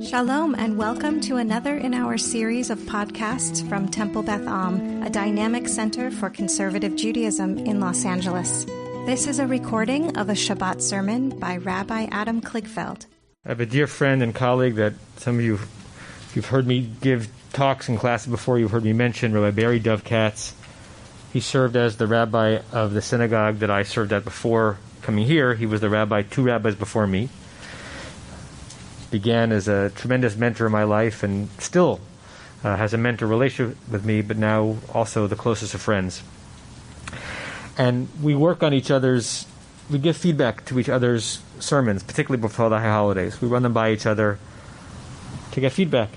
Shalom and welcome to another in our series of podcasts from Temple Beth Am, a dynamic center for conservative Judaism in Los Angeles. This is a recording of a Shabbat sermon by Rabbi Adam Kligfeld. I have a dear friend and colleague that some of you've heard me give talks in classes before. You've heard me mention Rabbi Barry Dovkatz. He served as the rabbi of the synagogue that I served at before coming here. He was the rabbi, 2 rabbis before me. Began as a tremendous mentor in my life and still has a mentor relationship with me, but now also the closest of friends. And we work on we give feedback to each other's sermons, particularly before the high holidays. We run them by each other to get feedback.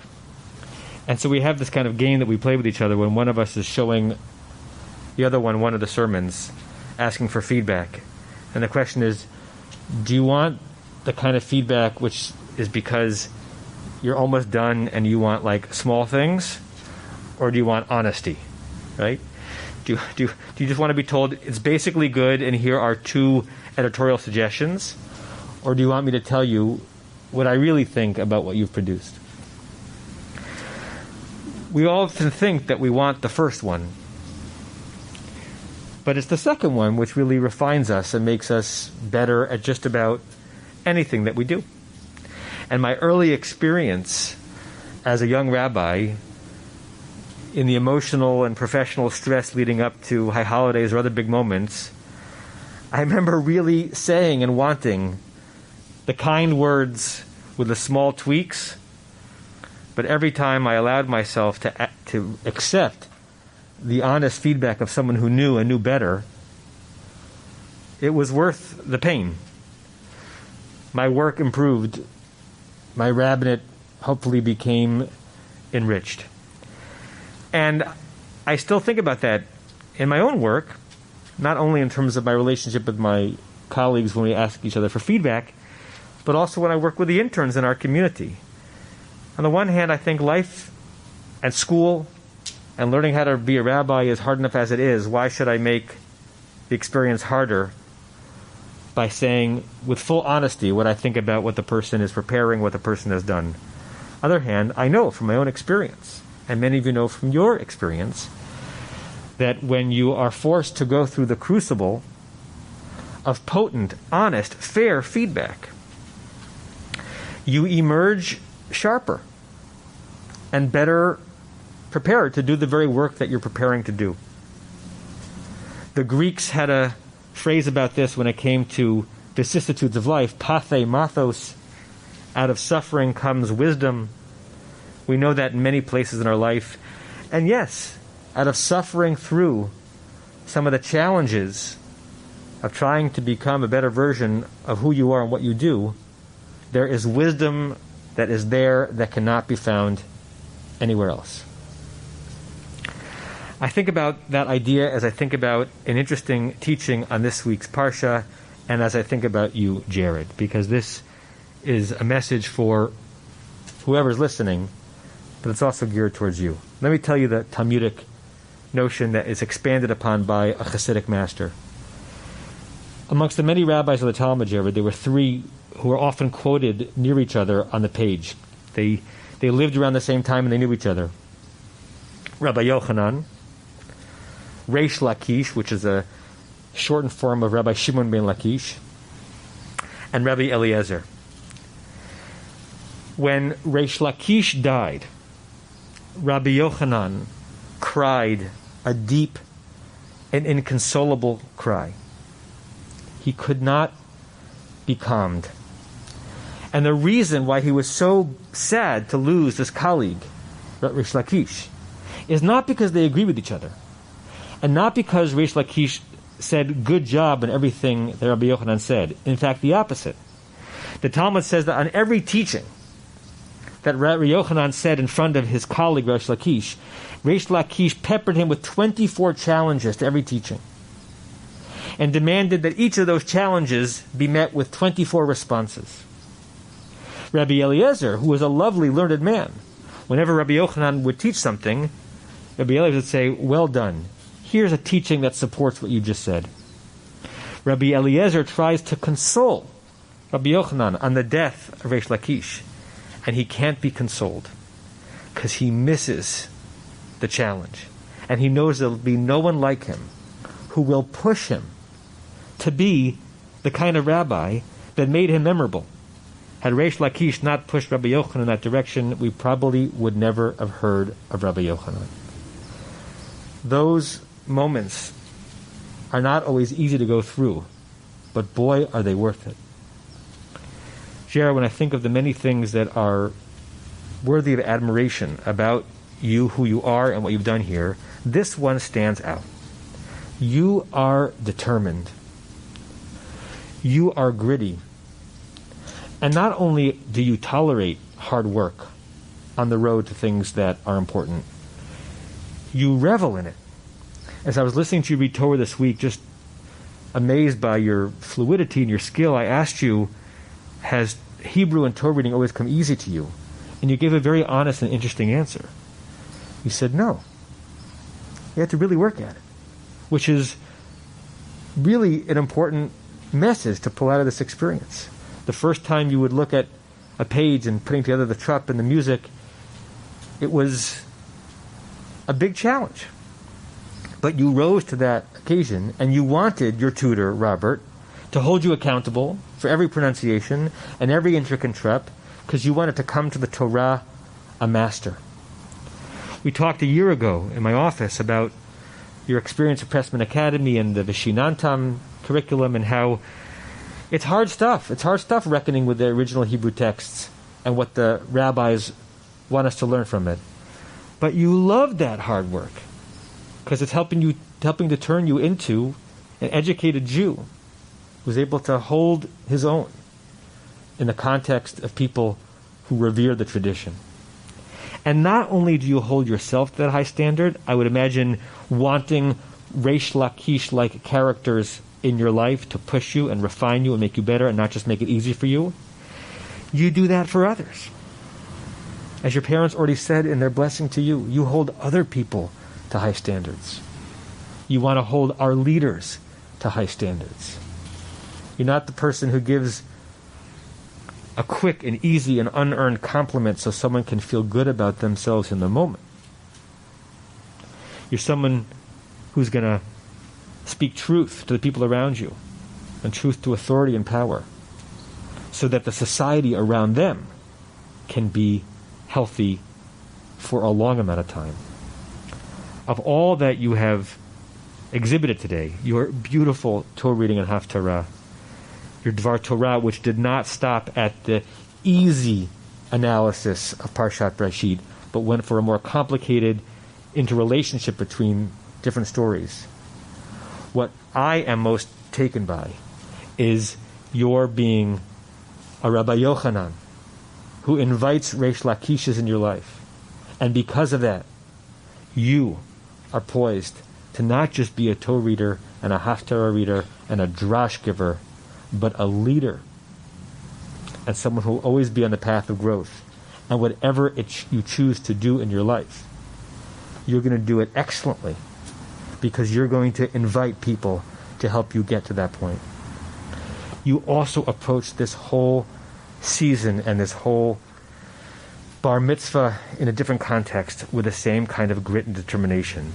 And so we have this kind of game that we play with each other when one of us is showing the other one of the sermons, asking for feedback. And the question is, do you want the kind of feedback which is because you're almost done and you want like small things, or do you want honesty, right? Do you just want to be told it's basically good and here are 2 editorial suggestions, or do you want me to tell you what I really think about what you've produced? We often think that we want the first one, but it's the second one which really refines us and makes us better at just about anything that we do. And my early experience as a young rabbi, in the emotional and professional stress leading up to high holidays or other big moments, I remember really saying and wanting the kind words with the small tweaks, but every time I allowed myself to accept the honest feedback of someone who knew and knew better, it was worth the pain. My work improved. My rabbinate hopefully became enriched. And I still think about that in my own work, not only in terms of my relationship with my colleagues when we ask each other for feedback, but also when I work with the interns in our community. On the one hand, I think life and school and learning how to be a rabbi is hard enough as it is. Why should I make the experience harder by saying with full honesty what I think about what the person is preparing, what the person has done? On the other hand, I know from my own experience, and many of you know from your experience, that when you are forced to go through the crucible of potent, honest, fair feedback, you emerge sharper and better prepared to do the very work that you're preparing to do. The Greeks had a phrase about this when it came to vicissitudes of life: pathe mathos, out of suffering comes wisdom. We know that in many places in our life. And yes, out of suffering through some of the challenges of trying to become a better version of who you are and what you do, there is wisdom that is there that cannot be found anywhere else. I think about that idea as I think about an interesting teaching on this week's Parsha, and as I think about you, Jared, because this is a message for whoever's listening, but it's also geared towards you. Let me tell you the Talmudic notion that is expanded upon by a Hasidic master. Amongst the many rabbis of the Talmud, Jared, there were 3 who were often quoted near each other on the page. They lived around the same time and they knew each other. Rabbi Yochanan, Reish Lakish, which is a shortened form of Rabbi Shimon ben Lakish, and Rabbi Eliezer. When Reish Lakish died, Rabbi Yochanan cried a deep and inconsolable cry. He could not be calmed. And the reason why he was so sad to lose this colleague, Reish Lakish, is not because they agree with each other, and not because Reish Lakish said good job in everything that Rabbi Yochanan said. In fact, the opposite. The Talmud says that on every teaching that Rabbi Yochanan said in front of his colleague Reish Lakish peppered him with 24 challenges to every teaching, and demanded that each of those challenges be met with 24 responses. Rabbi Eliezer, who was a lovely, learned man, whenever Rabbi Yochanan would teach something, Rabbi Eliezer would say, well done. Here's a teaching that supports what you just said. Rabbi Eliezer tries to console Rabbi Yochanan on the death of Reish Lakish. and he can't be consoled because he misses the challenge. And he knows there'll be no one like him who will push him to be the kind of rabbi that made him memorable. Had Reish Lakish not pushed Rabbi Yochanan in that direction, we probably would never have heard of Rabbi Yochanan. Those moments are not always easy to go through, but boy, are they worth it. Jared, when I think of the many things that are worthy of admiration about you, who you are, and what you've done here, this one stands out. You are determined. You are gritty. And not only do you tolerate hard work on the road to things that are important, you revel in it. As I was listening to you read Torah this week, just amazed by your fluidity and your skill, I asked you, has Hebrew and Torah reading always come easy to you? And you gave a very honest and interesting answer. You said no. You have to really work at it, which is really an important message to pull out of this experience. The first time you would look at a page and putting together the trup and the music, it was a big challenge. But you rose to that occasion, and you wanted your tutor, Robert, to hold you accountable for every pronunciation and every intricate trup, because you wanted to come to the Torah a master. We talked a year ago in my office about your experience at Pressman Academy and the Vishinantam curriculum, and how it's hard stuff. It's hard stuff reckoning with the original Hebrew texts and what the rabbis want us to learn from it. But you love that hard work because it's helping to turn you into an educated Jew who's able to hold his own in the context of people who revere the tradition. And not only do you hold yourself to that high standard, I would imagine wanting Reish Lakish-like characters in your life to push you and refine you and make you better and not just make it easy for you. You do that for others. As your parents already said in their blessing to you, you hold other people to high standards. You want to hold our leaders to high standards. You're not the person who gives a quick and easy and unearned compliment so someone can feel good about themselves in the moment. You're someone who's going to speak truth to the people around you and truth to authority and power so that the society around them can be healthy for a long amount of time. Of all that you have exhibited today, your beautiful Torah reading and Haftorah, your Dvar Torah, which did not stop at the easy analysis of Parshat Bereshit, but went for a more complicated interrelationship between different stories. What I am most taken by is your being a Rabbi Yochanan who invites Reish Lakishes in your life. And because of that, you are poised to not just be a Torah reader and a Haftorah reader and a drash giver, but a leader and someone who will always be on the path of growth. And whatever you choose to do in your life, you're going to do it excellently because you're going to invite people to help you get to that point. You also approach this whole season and this whole bar mitzvah in a different context with the same kind of grit and determination.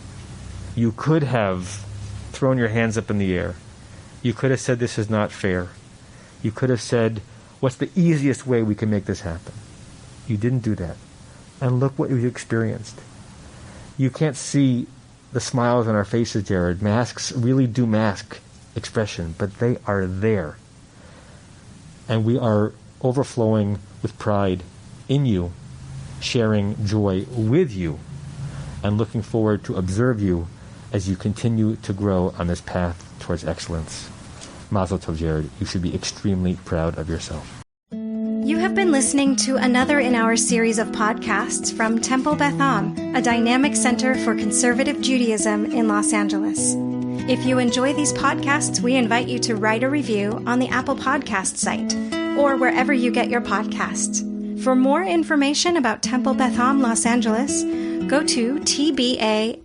You could have thrown your hands up in the air. You could have said, this is not fair. You could have said, what's the easiest way we can make this happen? You didn't do that. And look what you experienced. You can't see the smiles on our faces, Jared. Masks really do mask expression, but they are there. And we are overflowing with pride in you, sharing joy with you, and looking forward to observe you as you continue to grow on this path towards excellence. Mazel tov, Jared. You should be extremely proud of yourself. You have been listening to another in our series of podcasts from Temple Beth Am, a dynamic center for conservative Judaism in Los Angeles. If you enjoy these podcasts, we invite you to write a review on the Apple Podcast site or wherever you get your podcasts. For more information about Temple Beth Am Los Angeles, go to tbala.org.